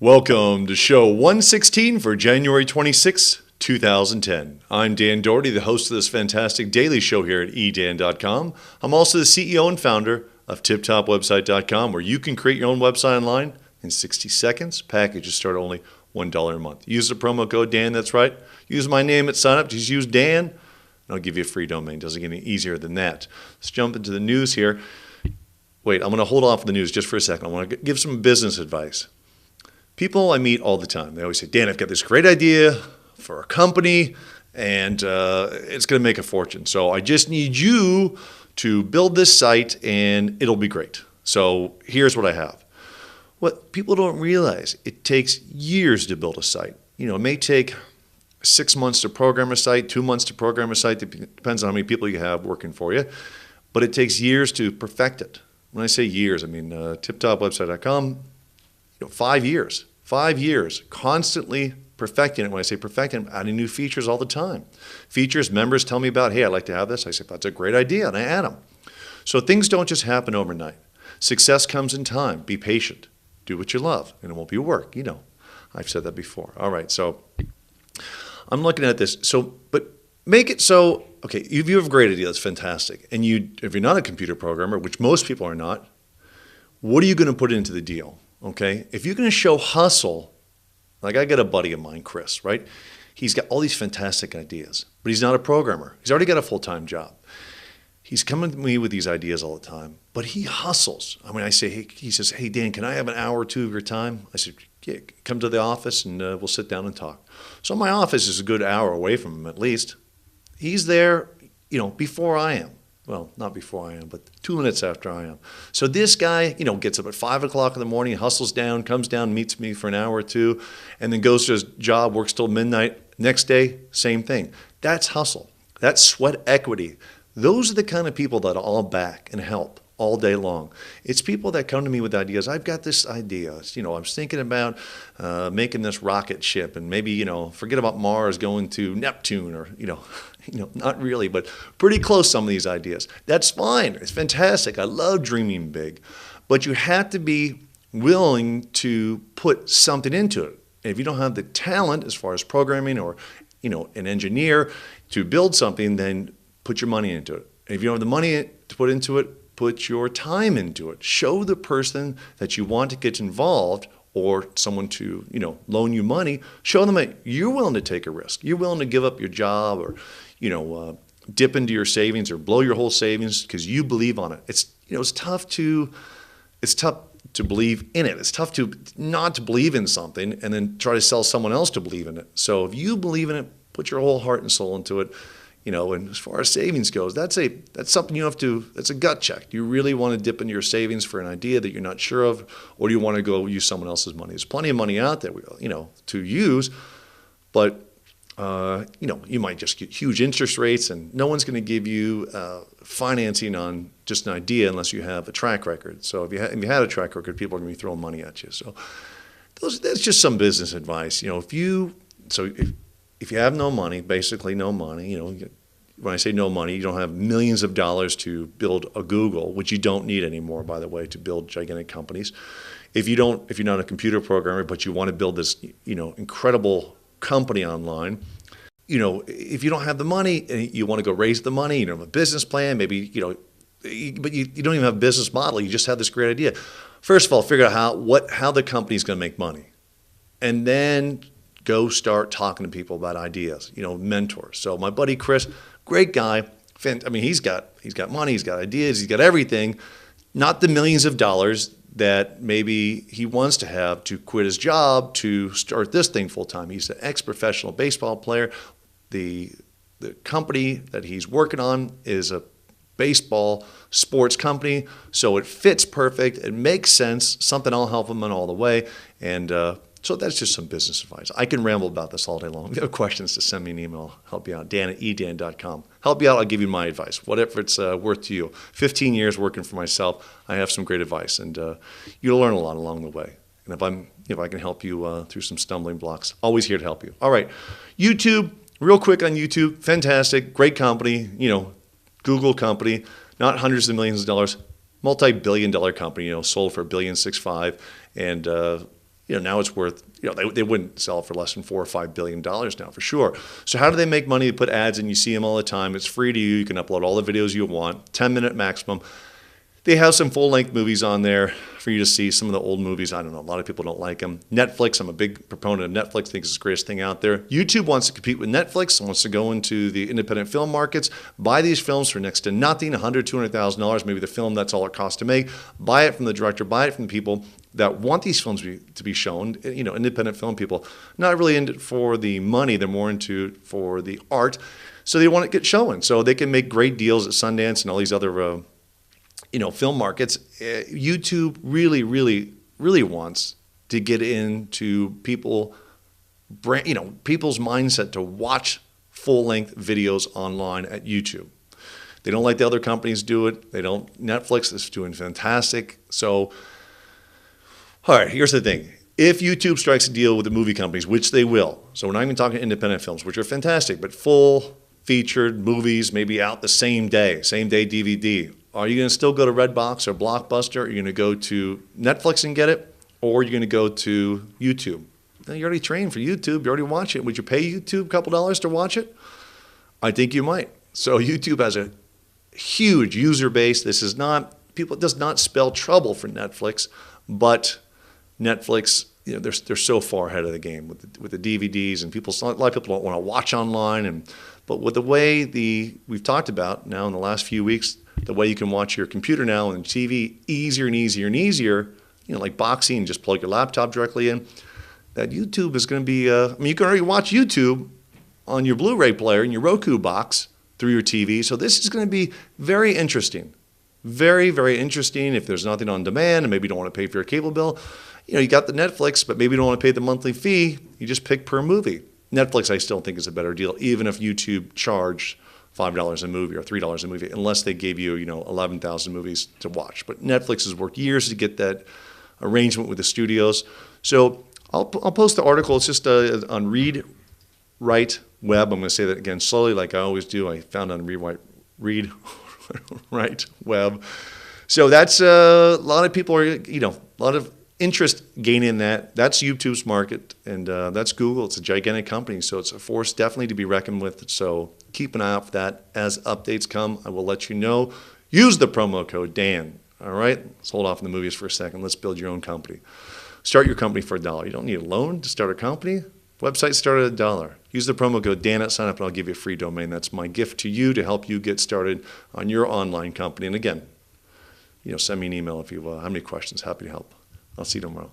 Welcome to show 116 for January 26, 2010. I'm Dan Doherty, the host of this fantastic daily show here at edan.com. I'm also the CEO and founder of tiptopwebsite.com, where you can create your own website online in 60 seconds. Packages start only $1 a month. Use the promo code Dan, that's right. Use my name at sign up. Just use Dan, and I'll give you a free domain. Doesn't get any easier than that. Let's jump into the news here. Wait, I'm going to hold off on the news just for a second. I want to give some business advice. People I meet all the time, they always say, Dan, I've got this great idea for a company, and it's going to make a fortune. So I just need you to build this site, and it'll be great. So here's what I have. What people don't realize, it takes years to build a site. You know, it may take 6 months to program a site, 2 months to program a site. It depends on how many people you have working for you. But it takes years to perfect it. When I say years, I mean tiptopwebsite.com, 5 years. 5 years, constantly perfecting it. When I say perfecting, I'm adding new features all the time. Features members tell me about, hey, I'd like to have this. I say, that's a great idea, and I add them. So things don't just happen overnight. Success comes in time. Be patient. Do what you love, and it won't be work. You know, I've said that before. All right, so I'm looking at this. So, but make it so, okay, if you have a great idea, that's fantastic. And if you're not a computer programmer, which most people are not, what are you going to put into the deal? Okay, if you're going to show hustle, like I got a buddy of mine, Chris, right? He's got all these fantastic ideas, but he's not a programmer. He's already got a full-time job. He's coming to me with these ideas all the time, but he hustles. I mean, I say, hey, he says, hey, Dan, can I have an hour or two of your time? I said, yeah, come to the office and we'll sit down and talk. So my office is a good hour away from him at least. He's there, before I am. Well, not before I am, but 2 minutes after I am. So this guy, gets up at 5 o'clock in the morning, hustles down, comes down, meets me for an hour or two, and then goes to his job, works till midnight. Next day, same thing. That's hustle. That's sweat equity. Those are the kind of people that I'll back and help all day long. It's people that come to me with ideas. I've got this idea. I was thinking about making this rocket ship, and maybe, forget about Mars, going to Neptune, or, not really, but pretty close, some of these ideas. That's fine. It's fantastic. I love dreaming big. But you have to be willing to put something into it. And if you don't have the talent as far as programming or, an engineer to build something, then put your money into it. And if you don't have the money to put into it, put your time into it. Show the person that you want to get involved, or someone to, loan you money. Show them that you're willing to take a risk. You're willing to give up your job, or, dip into your savings or blow your whole savings because you believe on it. It's tough to believe in it. It's tough to not to believe in something and then try to sell someone else to believe in it. So if you believe in it, put your whole heart and soul into it. And as far as savings goes, that's something you have to, that's a gut check. Do you really want to dip into your savings for an idea that you're not sure of, or do you want to go use someone else's money? There's plenty of money out there, to use, but, you might just get huge interest rates, and no one's going to give you financing on just an idea unless you have a track record. So if you had a track record, people are going to be throwing money at you. So that's just some business advice. If you have no money, basically no money, when I say no money, you don't have millions of dollars to build a Google, which you don't need anymore, by the way, to build gigantic companies. If you're not a computer programmer, but you want to build this, incredible company online, if you don't have the money and you want to go raise the money, you don't have a business plan, maybe, but you don't even have a business model, you just have this great idea. First of all, figure out how the company's going to make money. And then go start talking to people about ideas, mentors. So my buddy Chris, great guy. He's got money, he's got ideas, he's got everything. Not the millions of dollars that maybe he wants to have to quit his job to start this thing full time. He's an ex-professional baseball player. The company that he's working on is a baseball sports company, so it fits perfect. It makes sense. Something I'll help him in all the way, and so that's just some business advice. I can ramble about this all day long. If you have questions, just send me an email. I'll help you out. Dan@edan.com. Help you out, I'll give you my advice, whatever it's worth to you. 15 years working for myself, I have some great advice, and you'll learn a lot along the way. And if I can help you through some stumbling blocks, always here to help you. All right, YouTube, real quick on YouTube, fantastic, great company, Google company, not hundreds of millions of dollars, multi-billion-dollar company, sold for $1.65 billion, and Now it's worth, they wouldn't sell for less than $4 or $5 billion now for sure. So how do they make money? They put ads in, you see them all the time. It's free to you. You can upload all the videos you want, 10-minute maximum. They have some full-length movies on there for you to see. Some of the old movies, I don't know, a lot of people don't like them. Netflix, I'm a big proponent of Netflix. I think it's the greatest thing out there. YouTube wants to compete with Netflix, wants to go into the independent film markets, buy these films for next to nothing, $100,000, $200,000, maybe the film, that's all it costs to make. Buy it from the director, buy it from the people that want these films to be shown, independent film people. Not really into it for the money, they're more into it for the art. So they want to get shown. So they can make great deals at Sundance and all these other film markets. YouTube really, really, really wants to get into people's mindset to watch full-length videos online at YouTube. They don't like the other companies do it. Netflix is doing fantastic. So, all right, here's the thing. If YouTube strikes a deal with the movie companies, which they will, so we're not even talking independent films, which are fantastic, but full featured movies maybe out the same day DVD, are you going to still go to Redbox or Blockbuster? Are you going to go to Netflix and get it? Or are you going to go to YouTube? Now, you're already trained for YouTube. You already watch it. Would you pay YouTube a couple dollars to watch it? I think you might. So YouTube has a huge user base. This is not, it does not spell trouble for Netflix, but Netflix, they're so far ahead of the game with the DVDs, and a lot of people don't want to watch online. But with the way we've talked about now in the last few weeks, the way you can watch your computer now and TV easier and easier and easier, like boxing, just plug your laptop directly in, that YouTube is going to be, you can already watch YouTube on your Blu-ray player in your Roku box through your TV. So this is going to be very interesting. Very, very interesting if there's nothing on demand and maybe you don't want to pay for your cable bill. You got the Netflix, but maybe you don't want to pay the monthly fee. You just pick per movie. Netflix, I still think, is a better deal, even if YouTube charged $5 a movie or $3 a movie, unless they gave you, 11,000 movies to watch. But Netflix has worked years to get that arrangement with the studios. So I'll post the article. It's just on Read Write Web. I'm going to say that again slowly, like I always do. I found on Read Write Web. So that's a lot of people are, a lot of interest gaining in that. That's YouTube's market, and that's Google. It's a gigantic company, so it's a force definitely to be reckoned with. So keep an eye out for that. As updates come, I will let you know. Use the promo code Dan. All right? Let's hold off on the movies for a second. Let's build your own company. Start your company for $1. You don't need a loan to start a company. Website start at $1. Use the promo code Dan at sign up, and I'll give you a free domain. That's my gift to you to help you get started on your online company. And again, send me an email if you have any questions. Happy to help. I'll see you tomorrow.